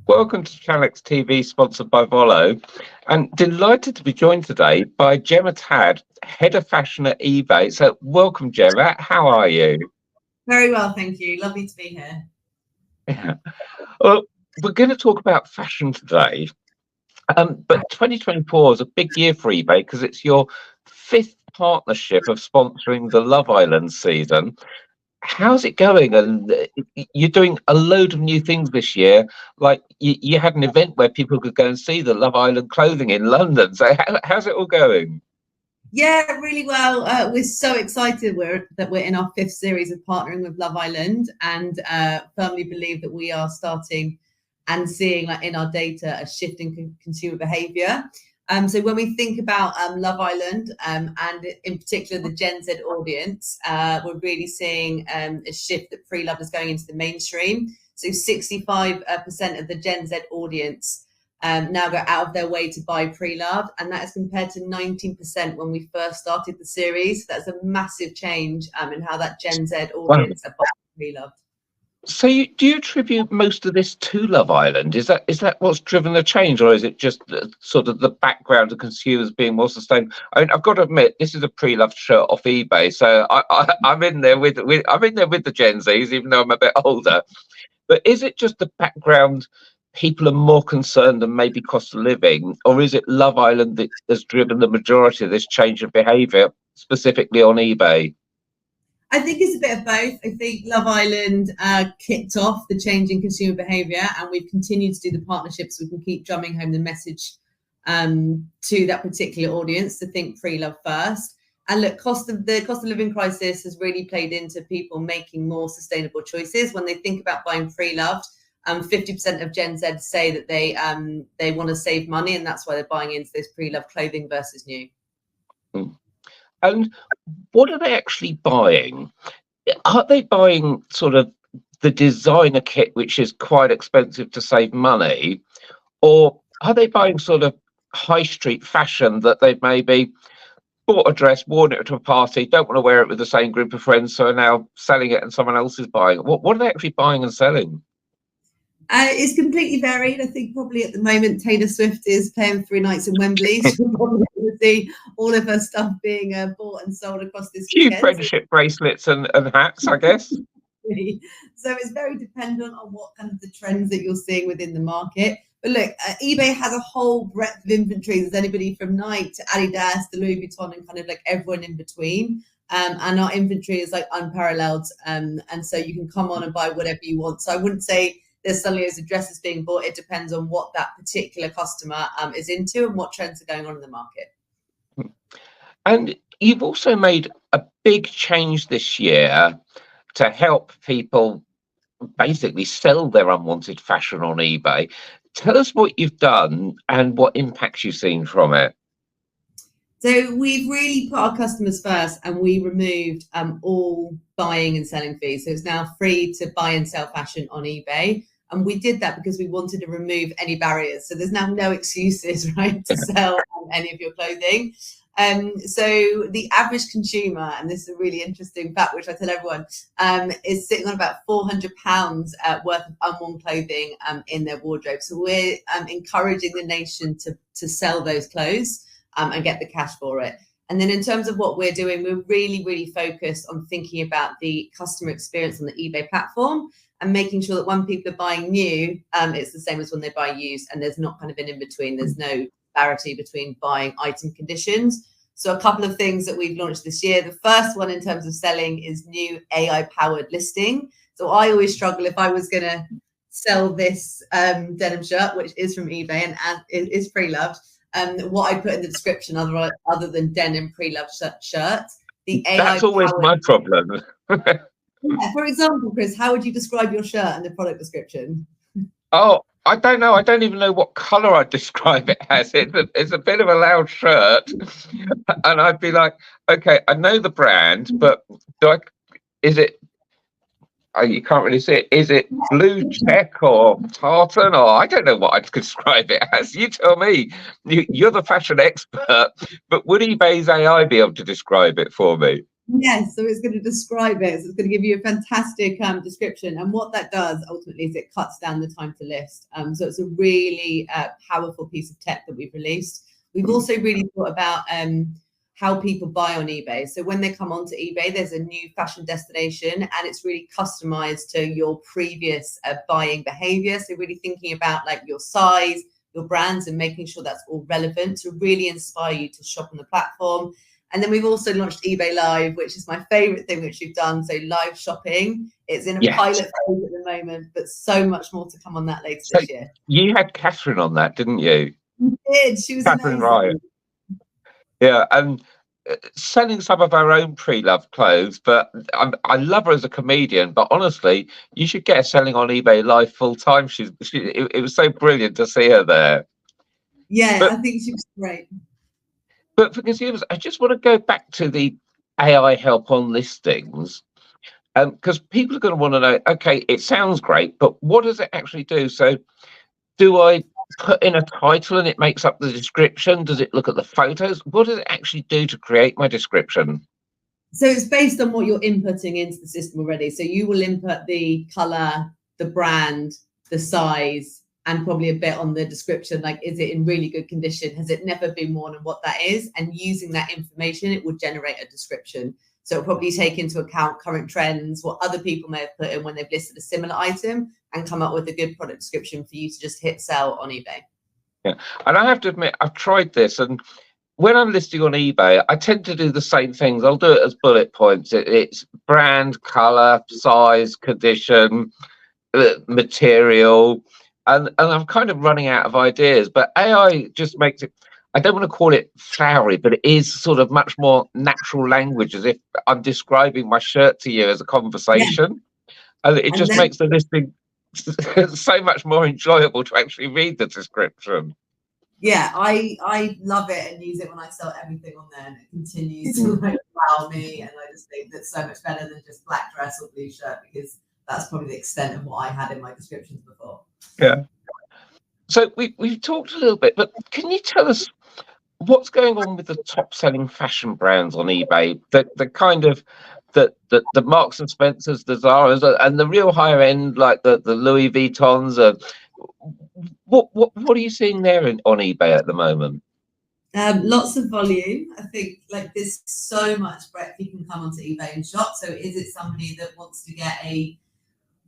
Welcome to Channel's TV, sponsored by Volo, and delighted to be joined today by Jemma Tad, Head of Fashion at eBay. So welcome, Jemma. How are you? Very well, thank you. Lovely to be here. Yeah. Well, we're going to talk about fashion today, but 2024 is a big year for eBay because it's your fifth partnership of sponsoring the Love Island season. How's it going? And you're doing a load of new things this year. Like you had an event where people could go and see the Love Island clothing in London. So how's it all going? Yeah, really well. We're so excited that we're in our fifth series of partnering with Love Island, and firmly believe that we are starting and seeing, like, in our data, a shift in consumer behaviour. So when we think about Love Island, and in particular the Gen Z audience, we're really seeing a shift that pre-loved is going into the mainstream. So 65% of the Gen Z audience now go out of their way to buy pre-loved, and that is compared to 19% when we first started the series. That's a massive change in how that Gen Z audience are buying pre-loved. So do you attribute most of this to Love Island? Is that what's driven the change, or is it just sort of the background of consumers being more sustainable? I mean, I've got to admit, this is a pre-loved shirt off eBay, so I'm in there with the Gen Zs, even though I'm a bit older. But is it just the background? People are more concerned than maybe cost of living, or is it Love Island that has driven the majority of this change of behaviour, specifically on eBay? I think it's a bit of both. I think Love Island kicked off the change in consumer behaviour, and we've continued to do the partnerships so we can keep drumming home the message to that particular audience to think pre-love first. And look, the cost of living crisis has really played into people making more sustainable choices. When they think about buying pre-loved, 50% of Gen Z say that they want to save money, and that's why they're buying into this pre-loved clothing versus new. And what are they actually buying? Are they buying sort of the designer kit, which is quite expensive to save money, or are they buying sort of high street fashion that they've maybe bought a dress, worn it to a party, don't want to wear it with the same group of friends, so are now selling it and someone else is buying it? What are they actually buying and selling? It's completely varied. I think probably at the moment Taylor Swift is playing 3 nights in Wembley. So we're probably going to see all of her stuff being bought and sold across this weekend. Few friendship bracelets and hats, I guess. So it's very dependent on what kind of the trends that you're seeing within the market. But look, eBay has a whole breadth of inventory. There's anybody from Nike to Adidas to Louis Vuitton and kind of like everyone in between. And our inventory is like unparalleled. And so you can come on and buy whatever you want. So I wouldn't say there's suddenly as a dress is being bought. It depends on what that particular customer is into and what trends are going on in the market. And you've also made a big change this year to help people basically sell their unwanted fashion on eBay. Tell us what you've done and what impacts you've seen from it. So we've really put our customers first, and we removed all buying and selling fees. So it's now free to buy and sell fashion on eBay. And we did that because we wanted to remove any barriers. So there's now no excuses, right, to sell any of your clothing. So the average consumer, and this is a really interesting fact, which I tell everyone, is sitting on about £400 worth of unworn clothing in their wardrobe. So we're encouraging the nation to sell those clothes and get the cash for it. And then in terms of what we're doing, we're really, really focused on thinking about the customer experience on the eBay platform and making sure that when people are buying new, it's the same as when they buy used, and there's not kind of an in-between. There's no disparity between buying item conditions. So a couple of things that we've launched this year. The first one in terms of selling is new AI-powered listing. So I always struggle if I was going to sell this denim shirt, which is from eBay and it is pre-loved, what I put in the description other than denim pre-loved shirt. The AI That's always my problem. Yeah, for example, Chris, how would you describe your shirt and the product description? Oh, I don't know. I don't even know what colour I'd describe it as. It's a bit of a loud shirt. And I'd be like, okay, I know the brand, but is it, you can't really see it. Is it blue check or tartan, or I don't know what I'd describe it as. You tell me. You're the fashion expert, but would eBay's AI be able to describe it for me? Yes, so it's going to describe it. So it's going to give you a fantastic description. And what that does ultimately is it cuts down the time to list. So it's a really powerful piece of tech that we've released. We've also really thought about how people buy on eBay. So when they come onto eBay, there's a new fashion destination and it's really customized to your previous buying behavior. So really thinking about like your size, your brands, and making sure that's all relevant to really inspire you to shop on the platform. And then we've also launched eBay Live, which is my favorite thing which we've done. So live shopping, it's in a pilot phase at the moment, but so much more to come on that later this year. You had Catherine on that, didn't you? We did. She was Catherine amazing. Ryan. Yeah, and selling some of our own pre-loved clothes, but I love her as a comedian. But honestly, you should get her selling on eBay Live full time. It was so brilliant to see her there. Yeah, I think she was great. But for consumers, I just want to go back to the AI help on listings, because people are going to want to know, okay, it sounds great, but what does it actually do? So do I put in a title and it makes up the description? Does it look at the photos? What does it actually do to create my description? So it's based on what you're inputting into the system already. So you will input the color, the brand, the size, and probably a bit on the description, like, is it in really good condition? Has it never been worn, and what that is? And using that information, it will generate a description. So it'll probably take into account current trends, what other people may have put in when they've listed a similar item, and come up with a good product description for you to just hit sell on eBay. Yeah, and I have to admit, I've tried this, and when I'm listing on eBay, I tend to do the same things. I'll do it as bullet points. It's brand, color, size, condition, material, and I'm kind of running out of ideas. But AI just makes it, I don't want to call it flowery, but it is sort of much more natural language, as if I'm describing my shirt to you as a conversation. And it just makes the listing so much more enjoyable to actually read the description. Yeah, I love it and use it when I sell everything on there, and it continues to like wow me. And I just think that's so much better than just black dress or blue shirt, because that's probably the extent of what I had in my descriptions before. Yeah. So we've talked a little bit, but can you tell us what's going on with the top selling fashion brands on eBay? The kind of the Marks and Spencers, the Zara's, and the real higher end, like the Louis Vuittons. What are you seeing there on eBay at the moment? Lots of volume. I think like there's so much breadth you can come onto eBay and shop. So is it somebody that wants to get a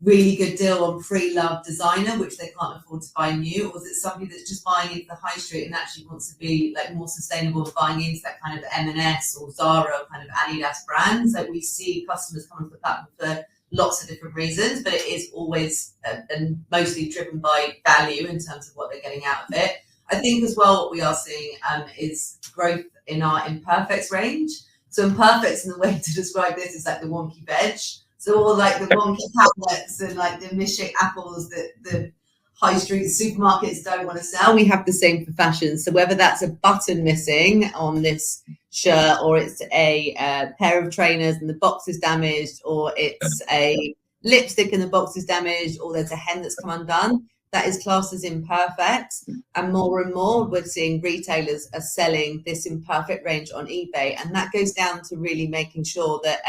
really good deal on pre-loved designer, which they can't afford to buy new, or is it somebody that's just buying into the high street and actually wants to be like more sustainable and buying into that kind of M&S or Zara kind of Adidas brands? Like we see customers coming to the platform for lots of different reasons, but it is always and mostly driven by value in terms of what they're getting out of it. I think as well what we are seeing is growth in our Imperfects range. So Imperfects, and the way to describe this is like the wonky veg. So all like the wonky tablets and like the misshaped apples that the high street supermarkets don't want to sell, we have the same for fashion. So whether that's a button missing on this shirt, or it's a pair of trainers and the box is damaged, or it's a lipstick and the box is damaged, or there's a hem that's come undone, that is classed as imperfect. And more we're seeing retailers are selling this imperfect range on eBay, and that goes down to really making sure that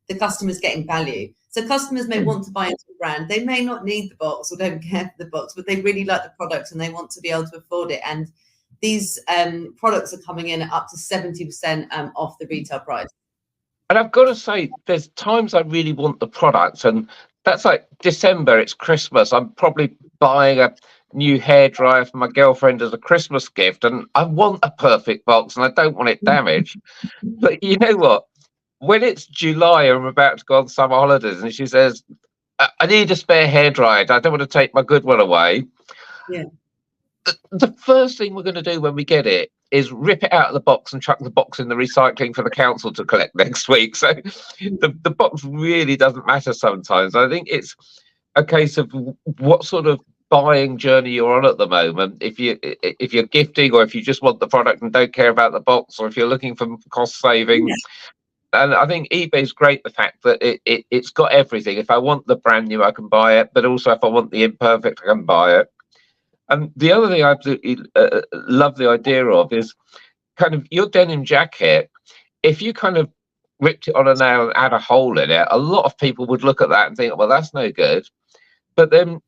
the customer's getting value. So customers may want to buy into a brand, they may not need the box or don't care for the box, but they really like the product and they want to be able to afford it. And these products are coming in at up to 70% off the retail price. And I've got to say, there's times I really want the product, and that's like December, it's Christmas. I'm probably buying a new hairdryer for my girlfriend as a Christmas gift, and I want a perfect box and I don't want it damaged. But you know what? When it's July and I'm about to go on summer holidays and she says, I need a spare hairdryer, I don't want to take my good one away. Yeah. The first thing we're going to do when we get it is rip it out of the box and chuck the box in the recycling for the council to collect next week. So the box really doesn't matter sometimes. I think it's a case of what sort of buying journey you're on at the moment. If you're gifting, or if you just want the product and don't care about the box, or if you're looking for cost saving. Yeah. And I think eBay's great, the fact that it's got everything. If I want the brand new, I can buy it, but also if I want the imperfect, I can buy it. And the other thing I absolutely love the idea of is kind of your denim jacket. If you kind of ripped it on a nail and had a hole in it, a lot of people would look at that and think, well, that's no good. But then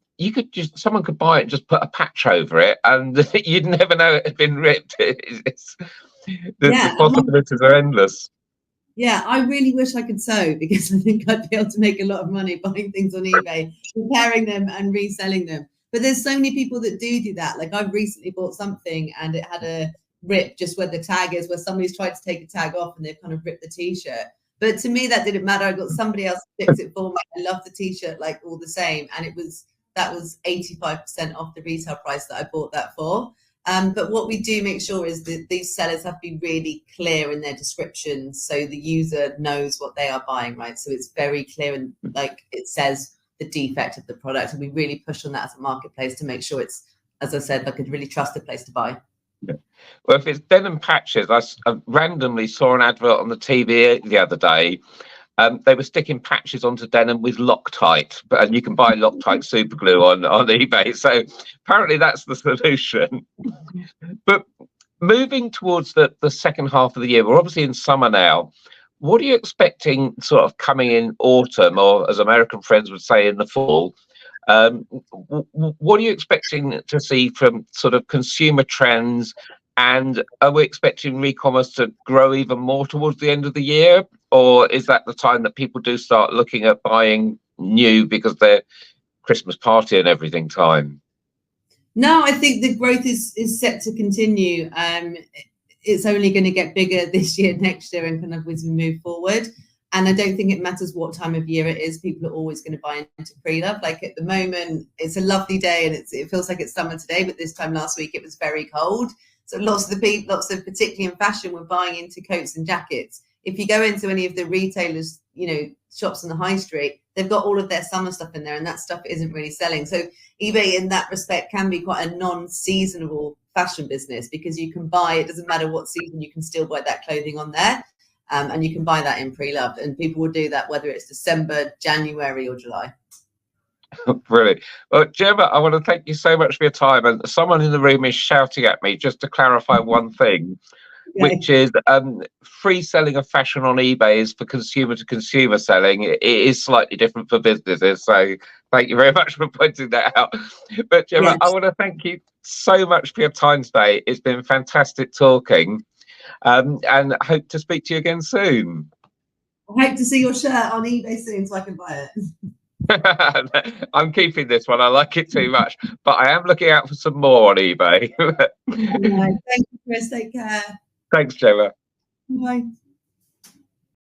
someone could buy it and just put a patch over it, and you'd never know it had been ripped. The possibilities are endless. Yeah, I really wish I could sew, because I think I'd be able to make a lot of money buying things on eBay, repairing them and reselling them. But there's so many people that do that. Like, I've recently bought something and it had a rip just where the tag is, where somebody's tried to take a tag off and they've kind of ripped the t-shirt. But to me, that didn't matter. I got somebody else to fix it for me. I love the t-shirt, like, all the same. And that was 85% off the retail price that I bought that for. But what we do make sure is that these sellers have to be really clear in their descriptions, so the user knows what they are buying, right? So it's very clear, and like it says the defect of the product, and we really push on that as a marketplace to make sure it's, as I said, like a really trusted place to buy. Yeah. Well, if it's denim patches, I randomly saw an advert on the TV the other day. They were sticking patches onto denim with Loctite, and you can buy Loctite super glue on eBay. So apparently that's the solution. But moving towards the second half of the year, we're obviously in summer now. What are you expecting sort of coming in autumn, or as American friends would say, in the fall? What are you expecting to see from sort of consumer trends? And are we expecting e-commerce to grow even more towards the end of the year? Or is that the time that people do start looking at buying new because they're Christmas party and everything time? No, I think the growth is set to continue. It's only going to get bigger this year, next year, and kind of as we move forward. And I don't think it matters what time of year it is. People are always going to buy into pre-love. Like, at the moment, it's a lovely day and it feels like it's summer today, but this time last week it was very cold. So lots of particularly in fashion, were buying into coats and jackets. If you go into any of the retailers, shops on the high street, they've got all of their summer stuff in there, and that stuff isn't really selling. So eBay, in that respect, can be quite a non-seasonable fashion business, because you can buy, it doesn't matter what season, you can still buy that clothing on there. And you can buy that in pre-loved, and people will do that whether it's December, January or July. Brilliant. Well, Jemma, I want to thank you so much for your time. And someone in the room is shouting at me just to clarify one thing, which is free selling of fashion on eBay is for consumer to consumer selling. It is slightly different for businesses. So thank you very much for pointing that out. But Jemma, I want to thank you so much for your time today. It's been fantastic talking. And I hope to speak to you again soon. I hope to see your shirt on eBay soon so I can buy it. I'm keeping this one. I like it too much, but I am looking out for some more on eBay. Thank you, Chris. Take care. Thanks, Jemma. Bye.